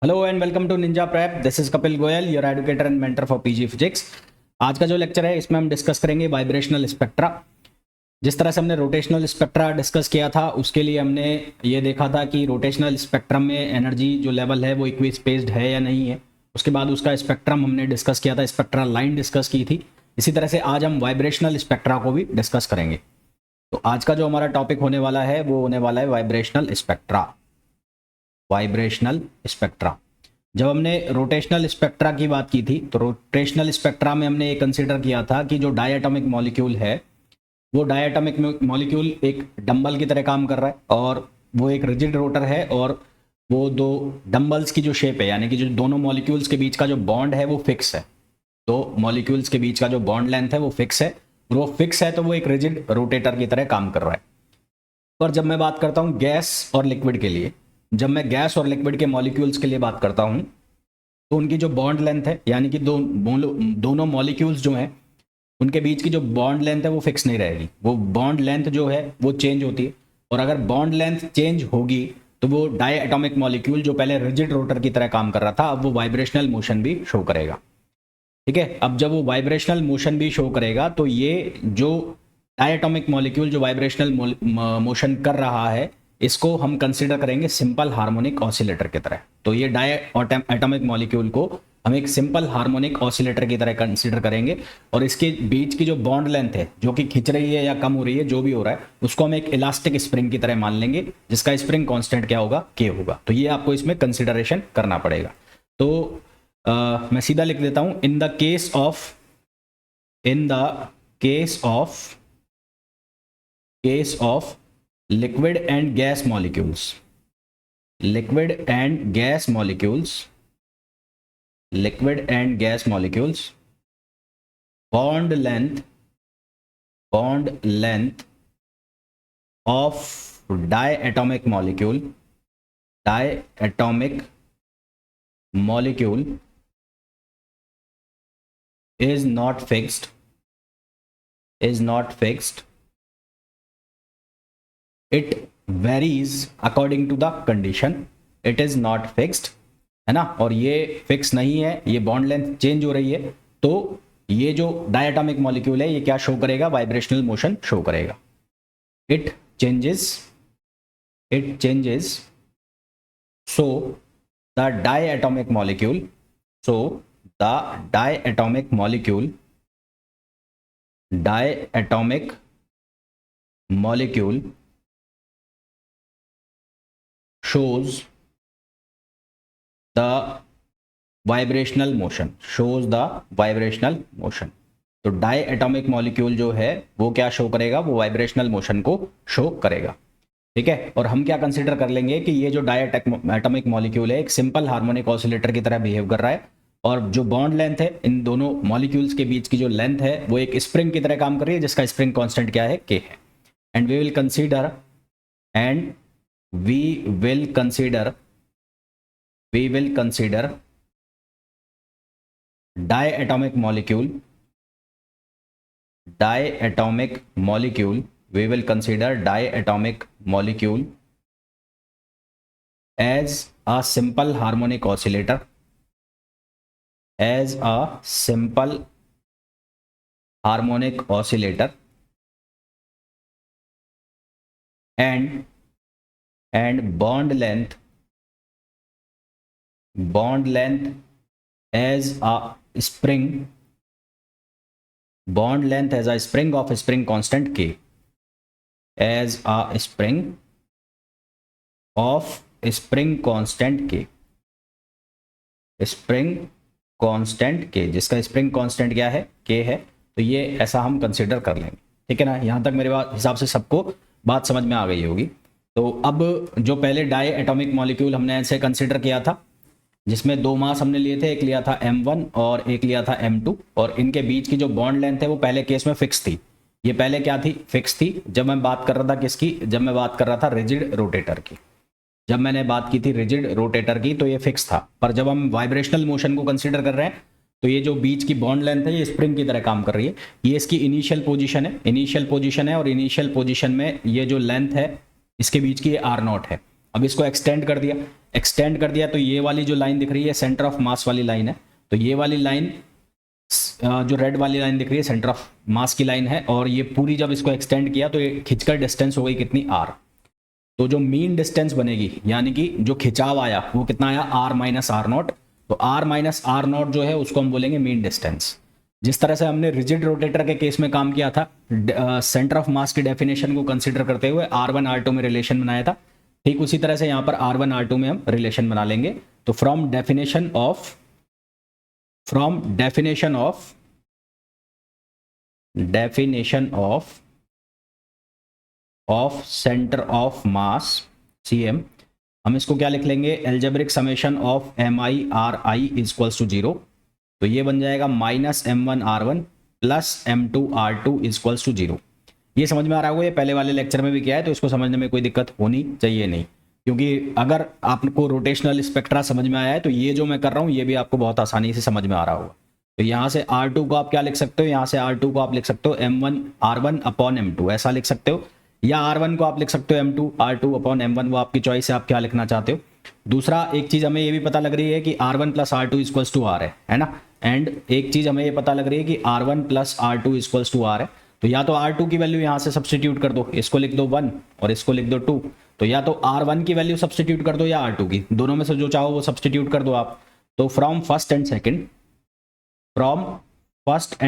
Hello and welcome to Ninja Prep. This is Kapil Goyal, your educator and mentor for PG physics. आज का जो lecture है इसमें हम डिस्कस करेंगे वाइब्रेशनल स्पेक्ट्रा। जिस तरह से हमने रोटेशनल स्पेक्ट्रा डिस्कस किया था उसके लिए हमने ये देखा था कि रोटेशनल स्पेक्ट्रम में एनर्जी जो लेवल है वो इक्वी स्पेस्ड है या नहीं है। उसके बाद उसका स्पेक्ट्रम हमने डिस्कस किया था, स्पेक्ट्रा लाइन डिस्कस की थी। इसी तरह से आज हम वाइब्रेशनल स्पेक्ट्रा को भी डिस्कस करेंगे। तो आज का जो हमारा टॉपिक होने वाला है वो होने वाला है वाइब्रेशनल स्पेक्ट्रा। Vibrational spectra. जब हमने रोटेशनल स्पेक्ट्रा की बात की थी तो रोटेशनल स्पेक्ट्रा में हमने ये कंसीडर किया था कि जो डायटोमिक मॉलिक्यूल है वो डायटोमिक मॉलिक्यूल एक डंबल की तरह काम कर रहा है और वो एक रिजिड रोटर है और वो दो डंबल्स की जो शेप है यानी कि जो दोनों मॉलिक्यूल्स के बीच का जो बॉन्ड है वो फिक्स है। तो मॉलिक्यूल्स के बीच का जो बॉन्ड लेंथ है वो फिक्स है और वो फिक्स है तो वो एक रिजिड रोटेटर की तरह काम कर रहा है। पर जब मैं बात करता हूँ गैस और लिक्विड के लिए, जब मैं गैस और लिक्विड के मॉलिक्यूल्स के लिए बात करता हूँ तो उनकी जो बॉन्ड लेंथ है यानी कि दोनों मॉलिक्यूल्स जो हैं उनके बीच की जो बॉन्ड लेंथ है वो फिक्स नहीं रहेगी। वो बॉन्ड लेंथ जो है वो चेंज होती है और अगर बॉन्ड लेंथ चेंज होगी तो वो डाई एटॉमिक मॉलिक्यूल जो पहले रिजिड रोटर की तरह काम कर रहा था अब वो वाइब्रेशनल मोशन भी शो करेगा। ठीक है, अब जब वो वाइब्रेशनल मोशन भी शो करेगा तो ये जो डायटोमिक मॉलिक्यूल जो वाइब्रेशनल मोशन कर रहा है इसको हम कंसीडर करेंगे सिंपल हार्मोनिक ऑसिलेटर की तरह। तो ये एटॉमिक मॉलिक्यूल को हम एक सिंपल हार्मोनिक ऑसिलेटर की तरह कंसीडर करेंगे और इसके बीच की जो बॉन्ड लेंथ है जो कि खिंच रही है या कम हो रही है जो भी हो रहा है उसको हम एक इलास्टिक स्प्रिंग की तरह मान लेंगे जिसका स्प्रिंग कांस्टेंट क्या होगा, के होगा। तो ये आपको इसमें कंसिडरेशन करना पड़ेगा। तो मैं सीधा लिख देता हूं, in the case of liquid and gas molecules, liquid and gas molecules, liquid and gas molecules, bond length of diatomic molecule is not fixed, it varies according to the condition, it is not fixed, है ना। और ये fix नहीं है, ये bond length change हो रही है तो ये जो डायटोमिक मॉलिक्यूल है ये क्या शो करेगा, वाइब्रेशनल मोशन शो करेगा। it changes so the diatomic molecule shows the vibrational motion, तो डाई एटॉमिक मॉलिक्यूल जो है वो क्या शो करेगा, वो वाइब्रेशनल मोशन को शो करेगा। ठीक है, और हम क्या कंसीडर कर लेंगे कि ये जो डाई एटॉमिक मॉलिक्यूल है एक सिंपल हार्मोनिक ऑसिलेटर की तरह बिहेव कर रहा है और जो बॉन्ड लेंथ है इन दोनों मॉलिक्यूल्स के बीच की जो लेंथ है वो एक स्प्रिंग की तरह काम कर रही है जिसका स्प्रिंग कांस्टेंट क्या है, के है। And we will consider diatomic molecule we will consider diatomic molecule as a simple harmonic oscillator, and bond length as a spring, of spring constant k, जिसका स्प्रिंग कांस्टेंट क्या है, k है। तो ये ऐसा हम कंसीडर कर लेंगे। ठीक है ना, यहां तक मेरे हिसाब से सबको बात समझ में आ गई होगी। तो अब जो पहले डाई एटॉमिक मॉलिक्यूल हमने ऐसे कंसीडर किया था जिसमें दो मास हमने लिए थे, एक लिया था m1 और एक लिया था m2 और इनके बीच की जो बॉन्ड लेंथ है वो पहले केस में फिक्स थी। ये पहले क्या थी, फिक्स थी। जब मैं बात कर रहा था किसकी, जब मैं बात कर रहा था रिजिड रोटेटर की, जब मैंने बात की थी रिजिड रोटेटर की तो ये फिक्स था। पर जब हम वाइब्रेशनल मोशन को कंसीडर कर रहे हैं तो ये जो बीच की बॉन्ड लेंथ है ये स्प्रिंग की तरह काम कर रही है। ये इसकी इनिशियल पोजीशन है और इनिशियल पोजीशन में ये जो लेंथ है इसके बीच की ये r0 है। अब इसको एक्सटेंड कर दिया तो ये वाली जो लाइन दिख रही है सेंटर ऑफ मास वाली लाइन है, तो ये वाली लाइन जो रेड वाली लाइन दिख रही है सेंटर ऑफ मास की लाइन है, और ये पूरी जब इसको एक्सटेंड किया तो ये खिंचकर डिस्टेंस हो गई कितनी r। तो जो मीन डिस्टेंस बनेगी यानी कि जो खिंचाव आया वो कितना आया r माइनस आर नॉट, तो r माइनस आर नॉट जो है उसको हम बोलेंगे मीन डिस्टेंस। जिस तरह से हमने रिजिड रोटेटर के केस में काम किया था, सेंटर ऑफ मास की डेफिनेशन को कंसिडर करते हुए r1 r2 में रिलेशन बनाया था, ठीक उसी तरह से यहाँ पर r1 r2 में हम रिलेशन बना लेंगे। तो from definition of centre of mass cm, हम इसको क्या लिख लेंगे, algebraic summation of mi ri equals to 0। तो ये बन जाएगा minus m1 r1 plus m2 r2 equals to 0। ये समझ में आ रहा होगा, ये पहले वाले लेक्चर में भी किया है, तो इसको समझने में कोई दिक्कत होनी चाहिए नहीं, क्योंकि अगर आपको रोटेशनल स्पेक्ट्रा समझ में आया है तो ये जो मैं कर रहा हूँ ये भी आपको बहुत आसानी से समझ में आ रहा होगा। तो यहाँ से R2 को आप क्या लिख सकते हो, यहाँ से R2 को आप लिख सकते हो m1 r1 अपॉन m2 ऐसा लिख सकते हो, या R1 को आप लिख सकते हो m2 r2 अपॉन m1, वो आपकी चॉइस है, आप क्या लिखना चाहते हो। दूसरा एक चीज़ हमें ये भी पता लग रही है कि R1 plus R2 equals to R है ना, एंड एक चीज़ हमें ये पता लग रही है कि R1 plus R2 equals to R है। तो या तो R2 की वैल्यू यहाँ से सब्सटीट्यूट कर दो, इसको लिख दो 1 और इसको लिख दो 2, तो या तो R1 की वैल्यू सब्सटीट्यूट कर दो या R2 की, दोनों में से जो चाहो वो सब्सटीट्यूट कर दो आप। तो फ्रॉम फर्स्ट एंड सेकंड, तो फर्स्ट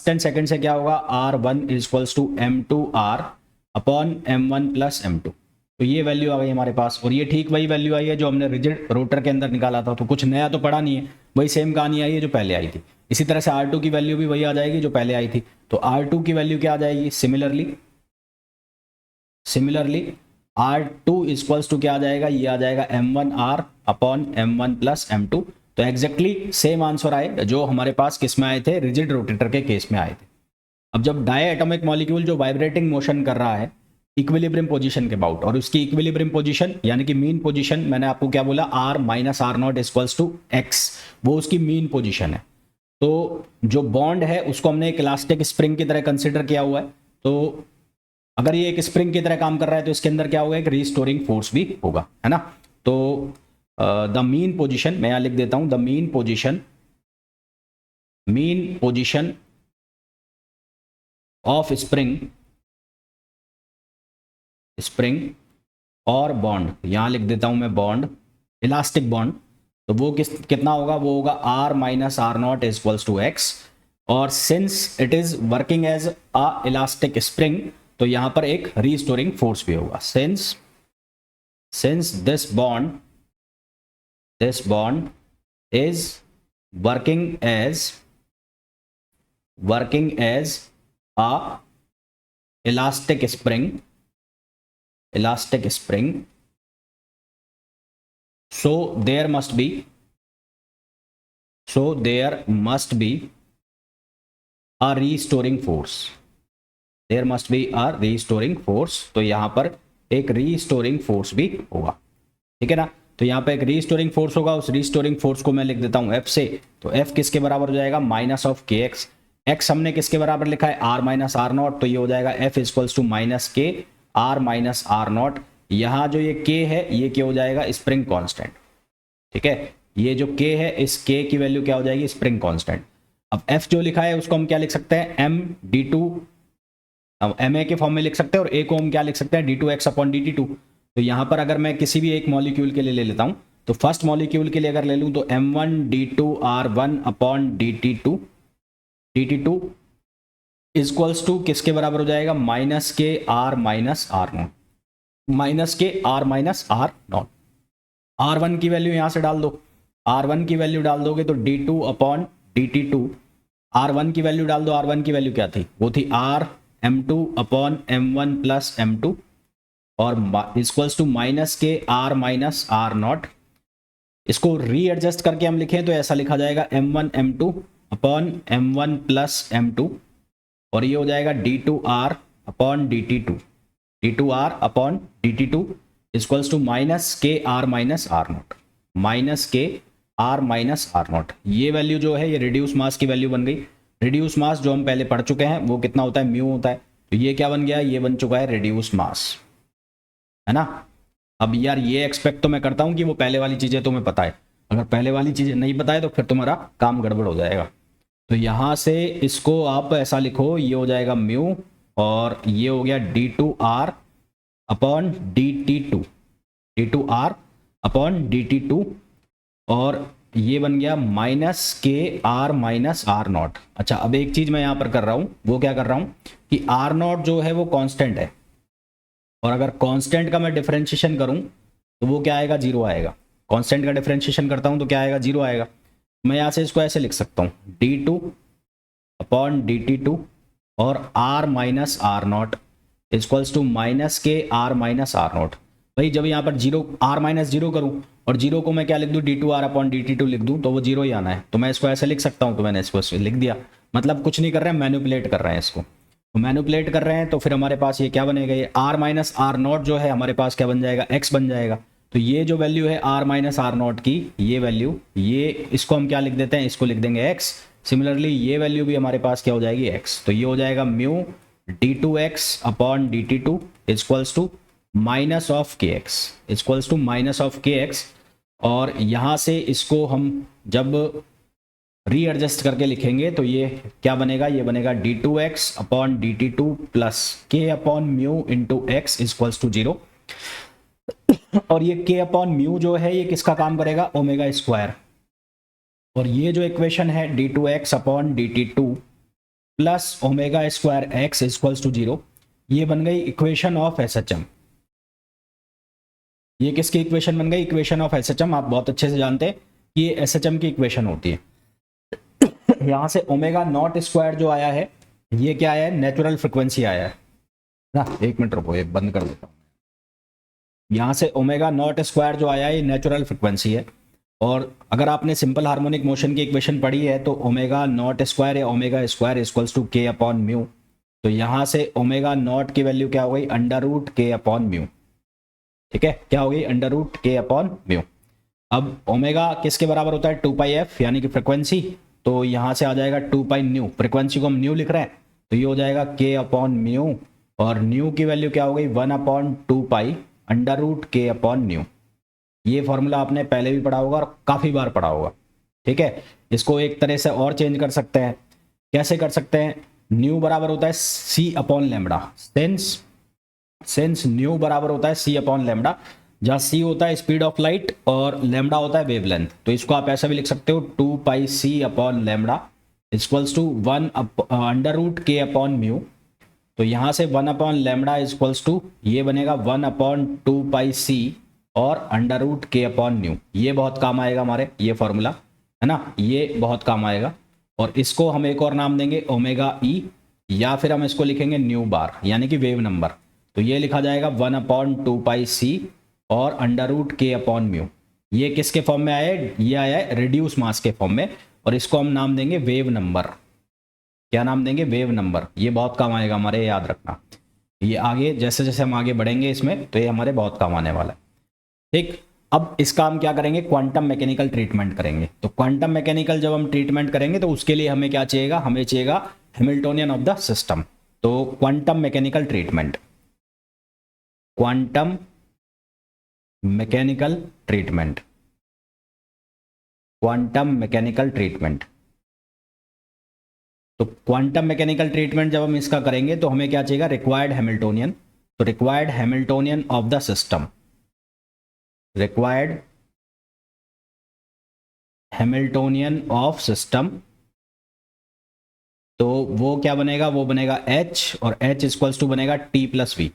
एंड सेकंड से क्या होगा, R1 equals to m2r upon m1 plus m2। तो ये वैल्यू आ गई हमारे पास, और ये ठीक वही वैल्यू आई है जो हमने रिजिड रोटर के अंदर निकाला था, तो कुछ नया तो पड़ा नहीं है, वही सेम कहानी आई है जो पहले आई थी। इसी तरह से R2 की वैल्यू भी वही आ जाएगी जो पहले आई थी। तो R2 की वैल्यू क्या आ जाएगी, सिमिलरली R2 इक्वल्स टू क्या आ जाएगा, ये आ जाएगा m1r upon m1 plus m2। तो एग्जैक्टली सेम आंसर आए जो हमारे पास किस में आए थे, रिजिड रोटेटर के केस में आए थे। अब जब डायएटॉमिक मॉलिक्यूल जो वाइब्रेटिंग मोशन कर रहा है इक्विलिब्रियम पोजीशन के अबाउट, और उसकी इक्विलिब्रियम पोजीशन यानी कि मीन पोजीशन मैंने आपको क्या बोला, r minus r not equals to x, वो उसकी मीन पोजीशन है। तो जो बॉन्ड है उसको हमने एक इलास्टिक स्प्रिंग की तरह कंसिडर किया हुआ है, तो अगर ये एक स्प्रिंग की तरह काम कर रहा है तो इसके अंदर क्या होगा, एक रीस्टोरिंग फोर्स भी होगा, है ना। तो द मीन पोजीशन मैं यहां लिख देता हूं, the mean position of spring और बॉन्ड, यहां लिख देता हूं मैं बॉन्ड, इलास्टिक बॉन्ड, तो वो कितना होगा, वो होगा r minus r not equals to x। और since it is working as a elastic spring, तो यहां पर एक रीस्टोरिंग फोर्स भी होगा। Since this bond is working as a elastic spring, so there must be a restoring force, तो यहां पर एक रीस्टोरिंग फोर्स भी होगा, ठीक है ना। तो यहाँ पे एक रीस्टोरिंग फोर्स होगा, उस रीस्टोरिंग फोर्स को मैं लिख देता हूँ F से, तो F किसके बराबर हो जाएगा, minus of k x. X हमने किसके बराबर लिखा है, R माइनस आर नॉट, तो ये हो जाएगा F equals to minus k R minus r not. यहाँ जो ये K है ये क्या हो जाएगा, स्प्रिंग कांस्टेंट, ठीक है। ये जो K है इस K की वैल्यू क्या हो जाएगी, स्प्रिंग कांस्टेंट। अब F जो लिखा है उसको हम क्या लिख सकते हैं, md2, ma के फॉर्म में लिख सकते हैं, और A को हम क्या लिख सकते हैं, d2x अपॉन dt2। तो यहाँ पर अगर मैं किसी भी एक मॉलिक्यूल के लिए ले लेता हूँ, तो फर्स्ट मॉलिक्यूल के लिए अगर ले लूँ तो m1 d2r1 upon dt2 equals to किसके बराबर हो जाएगा, minus k r minus r not, r1 की वैल्यू यहाँ से डाल दो, r1 की वैल्यू डाल दोगे तो d2 अपॉन dt2, r1 की वैल्यू डाल दो, r1 की वैल्यू क्या थी, वो थी r m2 upon m1 plus m2, और equals to minus k r minus r not. इसको रीएडजस्ट करके हम लिखें तो ऐसा लिखा जाएगा m1 m2 upon m1 plus m2, और ये हो जाएगा d2r upon dt2 equals to minus k r minus r not. ये वैल्यू जो है ये रिड्यूस मास की वैल्यू बन गई। रिड्यूस मास जो हम पहले पढ़ चुके हैं वो कितना होता है, म्यू होता है, तो ये क्या बन गया, ये बन चुका है रिड्यूस मास। है ना। अब यार ये एक्सपेक्ट तो मैं करता हूँ कि वो पहले वाली चीज़ें तुम्हें पता है, अगर पहले वाली चीज़ें नहीं पता है तो फिर तुम्हारा काम गड़बड़ हो जाएगा। तो यहाँ से इसको आप ऐसा लिखो, ये हो जाएगा म्यू और ये हो गया d2r upon d2r upon dt2 और ये बन गया minus k r minus r not. अच्छा अब एक चीज़ मैं यहाँ पर कर रहा हूँ, वो क्या कर रहा हूँ कि आर नॉट जो है वो कांस्टेंट है, और अगर कांस्टेंट का मैं डिफरेंशिएशन करूँ तो वो क्या आएगा, जीरो आएगा। कांस्टेंट का डिफरेंशिएशन करता हूँ तो क्या आएगा, जीरो आएगा। मैं यहाँ से इसको ऐसे लिख सकता हूँ d2 अपॉन dt2 और r minus r not equals to minus k r minus r not. भाई जब यहाँ पर जीरो आर माइनस जीरो करूँ और जीरो को मैं क्या लिख दूँ, d2r अपॉन dt2 लिख दूँ तो वो जीरो ही आना है, तो मैं इसको ऐसे लिख सकता हूँ। तो मैंने इसको लिख दिया, मतलब कुछ नहीं कर रहे हैं, मैनिपुलेट कर रहे हैं इसको। तो मैनिपुलेट कर रहे हैं तो फिर हमारे पास ये क्या बनेगा, ये r माइनस आर नॉट जो है हमारे पास क्या बन जाएगा, x बन जाएगा। तो ये जो वैल्यू है r माइनस आर नॉट की, ये वैल्यू, ये इसको हम क्या लिख देते हैं, इसको लिख देंगे x। सिमिलरली ये वैल्यू भी हमारे पास क्या हो जाएगी, x। तो ये हो जाएगा mu d2x upon dt2 equals to minus of k x, equals to minus of k x. और यहाँ से इसको हम जब रीएडजस्ट करके लिखेंगे तो ये क्या बनेगा, ये बनेगा d2x upon dt2 plus k upon mu into x equals to zero. और ये के अपॉन म्यू जो है ये किसका काम करेगा, ओमेगा स्क्वायर। और ये जो इक्वेशन है d2x upon dt2 plus omega square x equals to zero, ये बन गई इक्वेशन ऑफ SHM। ये किसकी इक्वेशन बन गई, इक्वेशन ऑफ SHM। आप बहुत अच्छे से जानते हैं कि ये SHM की इक्वेशन होती है। यहाँ से ओमेगा नॉट स्क्वायर जो आया है ये क्या आया है, नेचुरल फ्रिक्वेंसी आया है ना। एक मिनट रुको, ये बंद कर देता हूँ। यहाँ से ओमेगा नॉट स्क्वायर जो आया है ये नेचुरल फ्रिक्वेंसी है। और अगर आपने सिंपल हार्मोनिक मोशन की इक्वेशन पढ़ी है तो ओमेगा नॉट स्क्वायर या ओमेगा स्क्वायर इक्वल्स टू के अपॉन म्यू। तो यहाँ से ओमेगा नॉट की वैल्यू क्या हो गई, under root k upon mu. ठीक है, क्या हो गई, under root k upon mu. अब ओमेगा किसके बराबर होता है, 2πf यानी कि फ्रिक्वेंसी। तो यहाँ से आ जाएगा 2π न्यू, फ्रिक्वेंसी को हम न्यू लिख रहे हैं तो ये हो जाएगा के अपॉन म्यू और न्यू की वैल्यू क्या हो गई, 1/2π under root k upon new. ये फॉर्मूला आपने पहले भी पढ़ा होगा और काफ़ी बार पढ़ा होगा। ठीक है, इसको एक तरह से और चेंज कर सकते हैं। कैसे कर सकते हैं, न्यू बराबर होता है सी अपॉन लेमडा। सिंस न्यू बराबर होता है सी अपॉन लेमडा, जहाँ सी होता है स्पीड ऑफ लाइट और लेमडा होता है वेवलेंथ। तो इसको आप ऐसा भी लिख सकते हो 2πc upon lambda equals to 1 under root k upon mu. तो यहाँ से 1 अपॉन लेमडा इक्वल्स टू ये बनेगा 1/2πc और under root k upon new. ये बहुत काम आएगा हमारे, ये फॉर्मूला है ना, ये बहुत काम आएगा। और इसको हम एक और नाम देंगे ओमेगा ई, या फिर हम इसको लिखेंगे न्यू बार यानी कि वेव नंबर। तो ये लिखा जाएगा 1/2πc और under root k upon mu. ये किसके फॉर्म में आया है, ये आया है रिड्यूस मास के फॉर्म में, और इसको हम नाम देंगे वेव नंबर। क्या नाम देंगे, वेव नंबर। ये बहुत काम आएगा हमारे, याद रखना। ये आगे जैसे जैसे हम आगे बढ़ेंगे इसमें तो ये हमारे बहुत काम आने वाला है। ठीक, अब इसका हम क्या करेंगे, क्वांटम मैकेनिकल ट्रीटमेंट करेंगे। तो क्वांटम मैकेनिकल जब हम ट्रीटमेंट करेंगे तो उसके लिए हमें क्या चाहिएगा, हमें चाहिएगा हैमिल्टोनियन ऑफ द सिस्टम। तो quantum mechanical treatment, quantum mechanical treatment, quantum mechanical treatment. तो क्वांटम मैकेनिकल ट्रीटमेंट जब हम इसका करेंगे तो हमें क्या चाहिए, रिक्वायर्ड हैमिल्टोनियन। तो required Hamiltonian of the system, required Hamiltonian of system. तो वो क्या बनेगा, वो बनेगा H, और H इक्वल्स टू बनेगा T प्लस वी।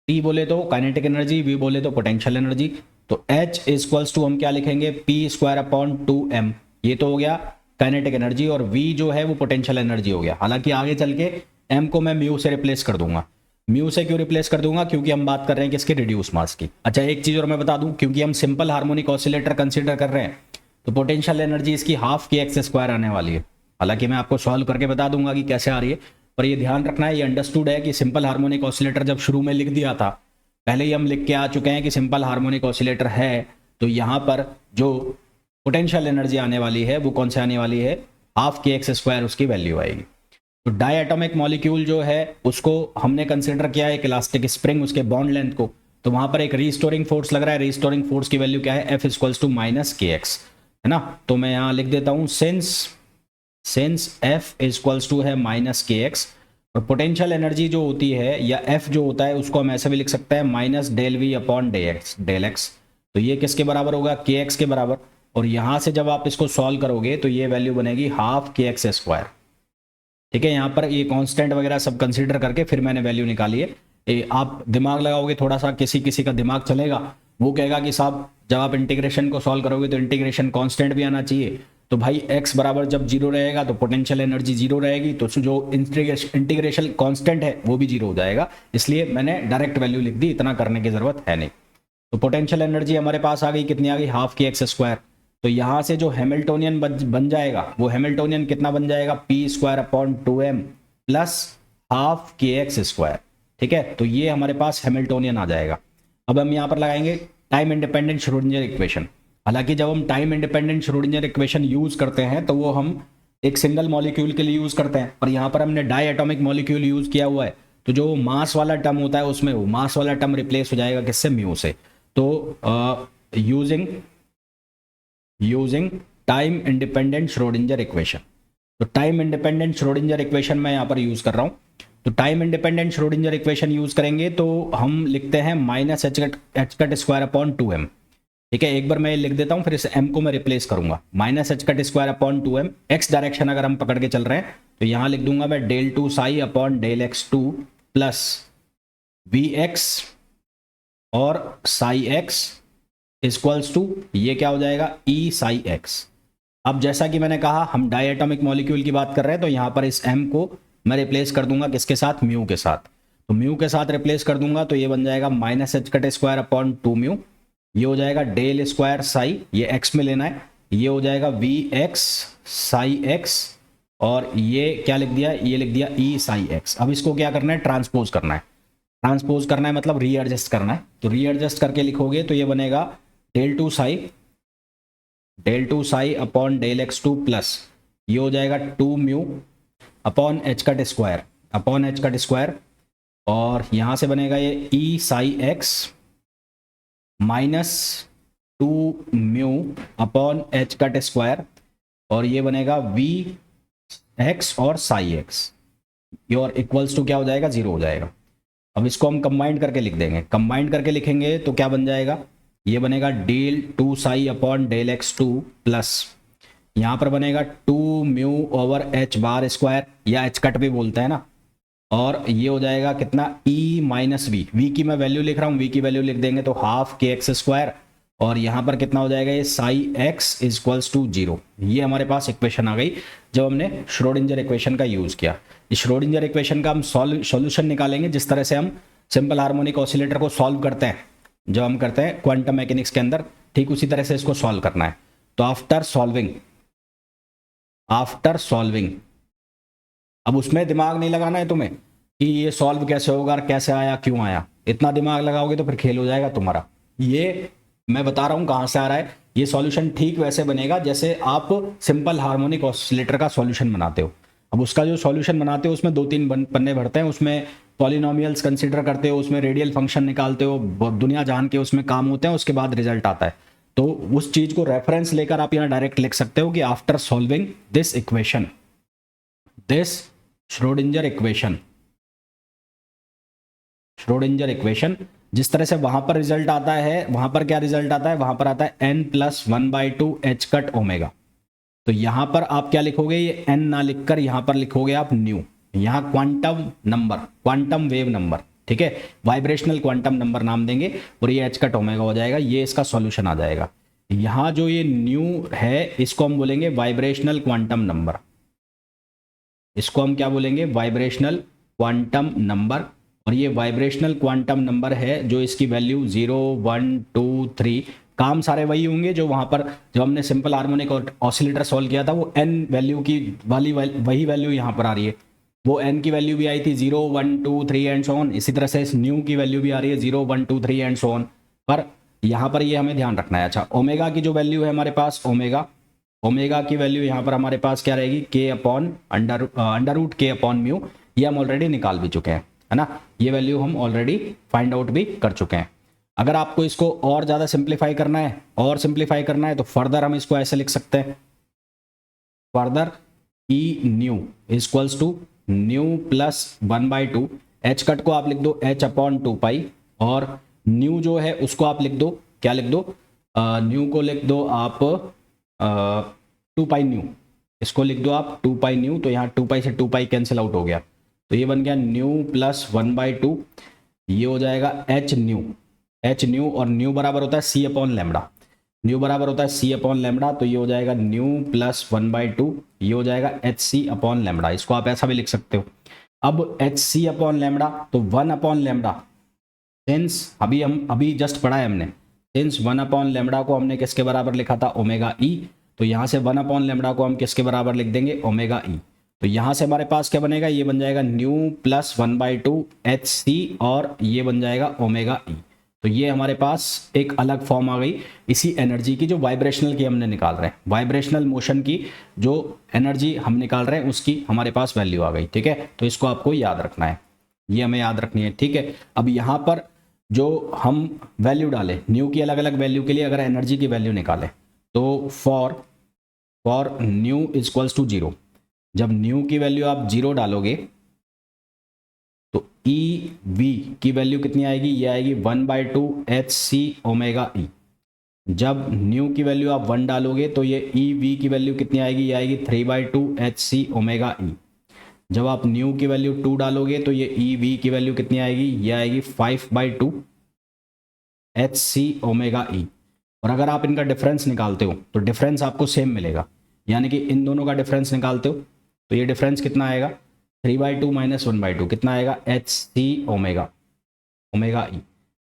T बोले तो काइनेटिक एनर्जी, V बोले तो पोटेंशियल एनर्जी। तो H इक्वल्स टू हम क्या लिखेंगे, P²/2m। ये तो हो गया काइनेटिक एनर्जी, और V जो है वो पोटेंशियल एनर्जी हो गया। हालांकि आगे चल के M को मैं म्यू से रिप्लेस कर दूंगा। म्यू से क्यों रिप्लेस कर दूंगा, क्योंकि हम बात कर रहे हैं किसके, रिड्यूस मास की। अच्छा एक चीज़ और मैं बता दूं, क्योंकि हम सिंपल हार्मोनिक ऑसिलेटर कंसीडर कर रहे हैं तो पोटेंशियल एनर्जी इसकी हाफ के एक्स स्क्वायर आने वाली है। हालांकि मैं आपको सॉल्व करके बता दूंगा कि कैसे आ रही है, पर ये ध्यान रखना है, ये अंडरस्टूड है कि सिंपल हार्मोनिक ऑसिलेटर जब शुरू में लिख दिया था, पहले ही हम लिख के आ चुके हैं कि सिंपल हार्मोनिक ऑसिलेटर है, तो यहाँ पर जो पोटेंशियल एनर्जी आने वाली है वो कौन से आने वाली है, हाफ के एक्स स्क्वायर उसकी वैल्यू आएगी। तो डाई एटॉमिक मॉलिक्यूल जो है उसको हमने कंसिडर किया है एक इलास्टिक स्प्रिंग, उसके बॉन्ड लेंथ को। तो वहां पर एक रीस्टोरिंग फोर्स लग रहा है। रीस्टोरिंग फोर्स की वैल्यू क्या है, एफ इक्वल्स टू माइनस के एक्स, है ना। तो मैं यहाँ लिख देता हूँ सिंस एफ इक्वल्स टू है माइनस के एक्स, और पोटेंशियल एनर्जी जो होती है या एफ जो होता है उसको हम ऐसे भी लिख सकते हैं minus del v upon del x. तो ये किसके बराबर होगा, के एक्स के बराबर। और यहां से जब आप इसको सॉल्व करोगे तो ये वैल्यू बनेगी हाफ के एक्स स्क्वायर। ठीक है, यहाँ पर ये कांस्टेंट वगैरह सब कंसीडर करके फिर मैंने वैल्यू निकाली है। आप दिमाग लगाओगे थोड़ा सा, किसी किसी का दिमाग चलेगा, वो कहेगा कि साहब जब आप इंटीग्रेशन को सॉल्व करोगे तो इंटीग्रेशन कांस्टेंट भी आना चाहिए। तो भाई x बराबर जब जीरो रहेगा तो पोटेंशियल एनर्जी जीरो रहेगी, तो जो इंटीग्रेशन कांस्टेंट है वो भी जीरो हो जाएगा। इसलिए मैंने डायरेक्ट वैल्यू लिख दी, इतना करने की जरूरत है नहीं। तो पोटेंशियल एनर्जी हमारे पास आ गई, कितनी आ गई, हाफ के एक्स स्क्वायर। तो यहां से जो हैमिल्टोनियन बन जाएगा वो हैमिल्टोनियन कितना बन जाएगा, P square upon 2m plus half के एक्स स्क्वायर। ठीक है, तो ये हमारे पास हैमिल्टोनियन आ जाएगा। अब हम यहाँ पर लगाएंगे टाइम इंडिपेंडेंट श्रोडिंगर इक्वेशन। हालांकि जब हम time independent Schrodinger equation use करते हैं तो वो हम एक सिंगल मॉलिक्यूल के लिए यूज करते हैं, पर यहाँ पर हमने डाई एटॉमिक मॉलिक्यूल यूज किया हुआ है। तो जो मास वाला टर्म होता है उसमें वो मास वाला टर्म रिप्लेस हो जाएगा किससे, म्यू से। तो using time independent Schrodinger equation, तो टाइम इंडिपेंडेंट श्रोडिंगर इक्वेशन मैं यहाँ पर यूज कर रहा हूँ। तो time independent Schrodinger equation use करेंगे तो हम लिखते हैं minus H cut square upon 2m। ठीक है, एक बार मैं लिख देता हूँ, फिर इस m को मैं रिप्लेस करूंगा, minus H cut square upon 2m। X direction अगर हम पकड़ के चल रहे हैं तो यहाँ लिख दूंगा मैं del two psi upon del x two plus v x और साई एक्स इक्वल्स टू, ये क्या हो जाएगा, ई साई एक्स। अब जैसा कि मैंने कहा हम डायटोमिक मॉलिक्यूल की बात कर रहे हैं, तो यहाँ पर इस m को मैं रिप्लेस कर दूंगा किसके साथ, म्यू के साथ। तो म्यू के साथ रिप्लेस कर दूंगा तो ये बन जाएगा minus H cut square upon 2 mu. ये हो जाएगा डेल स्क्वायर साई, ये x में लेना है, ये हो जाएगा वी एक्स साई एक्स, और ये क्या लिख दिया, ये लिख दिया ई साई एक्स। अब इसको क्या करना है, ट्रांसपोज करना है। ट्रांसपोज करना है मतलब रीएडजस्ट करना है। तो रीएडजस्ट करके लिखोगे तो ये बनेगा del two psi upon del x two plus, ये हो जाएगा 2 mu upon h cut square, और यहां से बनेगा ये E psi x minus 2 mu upon h cut square, और ये बनेगा वी एक्स और साई एक्स, और इक्वल्स टू क्या हो जाएगा, जीरो हो जाएगा। अब इसको हम कंबाइन करके लिख देंगे, कंबाइन करके लिखेंगे तो क्या बन जाएगा, ये बनेगा del two psi upon del x two plus, यहाँ पर बनेगा 2 mu over h bar square, या एच कट भी बोलते हैं ना, और ये हो जाएगा कितना, ई माइनस वी की मैं वैल्यू लिख रहा हूँ, वी की वैल्यू लिख देंगे तो हाफ के एक्स स्क्वायर, और यहाँ पर कितना हो जाएगा, ये psi x equals to zero. ये हमारे पास इक्वेशन आ गई जब हमने श्रोडिंगर इक्वेशन का यूज़ किया। इस श्रोडिंगर इक्वेशन का हम सॉल्यूशन निकालेंगे जिस तरह से हम सिंपल हार्मोनिक ऑसिलेटर को सॉल्व करते हैं, जब हम करते हैं क्वांटम मैकेनिक्स के अंदर, ठीक उसी तरह से इसको सॉल्व करना है। तो आफ्टर सॉल्विंग अब उसमें दिमाग नहीं लगाना है तुम्हें कि ये सॉल्व कैसे होगा, कैसे आया, क्यों आया। इतना दिमाग लगाओगे तो फिर खेल हो जाएगा तुम्हारा। ये मैं बता रहा हूं कहां से आ रहा है। ये सॉल्यूशन ठीक वैसे बनेगा जैसे आप सिंपल हार्मोनिक ऑसिलेटर का सॉल्यूशन बनाते हो। अब उसका जो सॉल्यूशन बनाते हो उसमें 2-3 पन्ने भरते हैं, उसमें पॉलिनोमियल्स कंसीडर करते हो, उसमें रेडियल फंक्शन निकालते हो, दुनिया जान के उसमें काम होते हैं, उसके बाद रिजल्ट आता है। तो उस चीज को रेफरेंस लेकर आप यहाँ डायरेक्ट लिख सकते हो कि after solving this equation, this Schrodinger equation, जिस तरह से वहां पर रिजल्ट आता है, वहां पर क्या रिजल्ट आता है, वहां पर आता है n+1/2 एच कट ओमेगा। तो यहां पर आप क्या लिखोगे, ये n ना लिखकर यहां पर लिखोगे आप न्यू, यहां क्वांटम वेव नंबर, ठीक है, वाइब्रेशनल क्वांटम नंबर नाम देंगे, और ये एच कट ओमेगा हो जाएगा। ये इसका सॉल्यूशन आ जाएगा। यहां जो ये न्यू है इसको हम बोलेंगे वाइब्रेशनल क्वांटम नंबर, इसको हम क्या बोलेंगे, वाइब्रेशनल क्वांटम नंबर। और ये वाइब्रेशनल क्वांटम नंबर है जो इसकी वैल्यू 0, 1, 2, 3, काम सारे वही होंगे जो वहां पर जब हमने सिंपल हार्मोनिक ऑसिलेटर सॉल्व किया था, वो n वैल्यू की वही वैल्यू यहाँ पर आ रही है। वो n की वैल्यू भी आई थी 0, 1, 2, 3 एंड सो ऑन। इसी तरह से इस न्यू की वैल्यू भी आ रही है 0, 1, 2, 3 एंड सो ऑन। पर यहाँ पर ये हमें ध्यान रखना है। अच्छा, ओमेगा की जो वैल्यू है हमारे पास, ओमेगा की वैल्यू यहाँ पर हमारे पास क्या रहेगी, k upon under root k upon mu. ये हम ऑलरेडी निकाल भी चुके हैं, है ना, ये वैल्यू हम ऑलरेडी फाइंड आउट भी कर चुके हैं। अगर आपको इसको और ज़्यादा सिंप्लीफाई करना है तो फर्दर हम इसको ऐसे लिख सकते हैं, further e nu equals to nu plus 1/2, h cut को आप लिख दो h/2 और न्यू जो है उसको आप लिख दो, क्या लिख दो, न्यू को लिख दो आप 2 न्यू, इसको लिख दो आप 2 न्यू, तो यहाँ 2 से 2 कैंसिल आउट हो गया, तो ये बन गया न्यू प्लस 1/2, ये हो जाएगा एच न्यू और न्यू बराबर होता है c/λ, न्यू बराबर होता है c/λ, तो ये हो जाएगा न्यू प्लस 1/2, ये हो जाएगा hc/λ, इसको आप ऐसा भी लिख सकते हो। अब hc/λ तो 1/λ, सिंस अभी जस्ट पढ़ा है हमने, सिंस 1/λ को हमने किसके बराबर लिखा था, ओमेगा ई, तो यहाँ से 1/λ को हम किसके बराबर लिख देंगे, ओमेगा ई, तो यहाँ से हमारे पास क्या बनेगा, ये बन जाएगा न्यू प्लस 1/2 hc और ये बन जाएगा ओमेगा ई, तो ये हमारे पास एक अलग फॉर्म आ गई इसी एनर्जी की जो वाइब्रेशनल की हमने निकाल रहे हैं, वाइब्रेशनल मोशन की जो एनर्जी हम निकाल रहे हैं उसकी हमारे पास वैल्यू आ गई, ठीक है। तो इसको आपको याद रखना है, ये हमें याद रखनी है, ठीक है। अब यहाँ पर जो हम वैल्यू डालें न्यू की अलग अलग वैल्यू के लिए, अगर एनर्जी की वैल्यू निकालें तो फॉर न्यू इक्वल्स टू 0, जब न्यू की वैल्यू आप 0 डालोगे तो ई वी की वैल्यू कितनी आएगी, ये आएगी 1/2 hc ओमेगा ई, जब न्यू की वैल्यू आप 1 डालोगे तो ये ई वी की वैल्यू कितनी आएगी, ये आएगी 3/2 hc ओमेगा ई, जब आप न्यू की वैल्यू 2 डालोगे तो ये ई वी की वैल्यू कितनी आएगी, ये आएगी 5/2 hc ओमेगा ई, और अगर आप इनका डिफरेंस निकालते हो तो डिफरेंस आपको सेम मिलेगा, यानी कि इन दोनों का डिफरेंस निकालते हो तो ये डिफरेंस कितना आएगा, 3/2 माइनस 1/2 कितना आएगा, hc ओमेगा ई।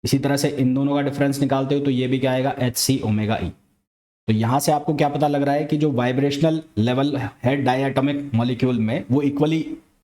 इसी तरह से इन दोनों का डिफरेंस निकालते हो तो ये भी क्या आएगा, hc ओमेगा ई। तो यहाँ से आपको क्या पता लग रहा है कि जो वाइब्रेशनल लेवल है डायटोमिक मॉलिक्यूल में वो इक्वली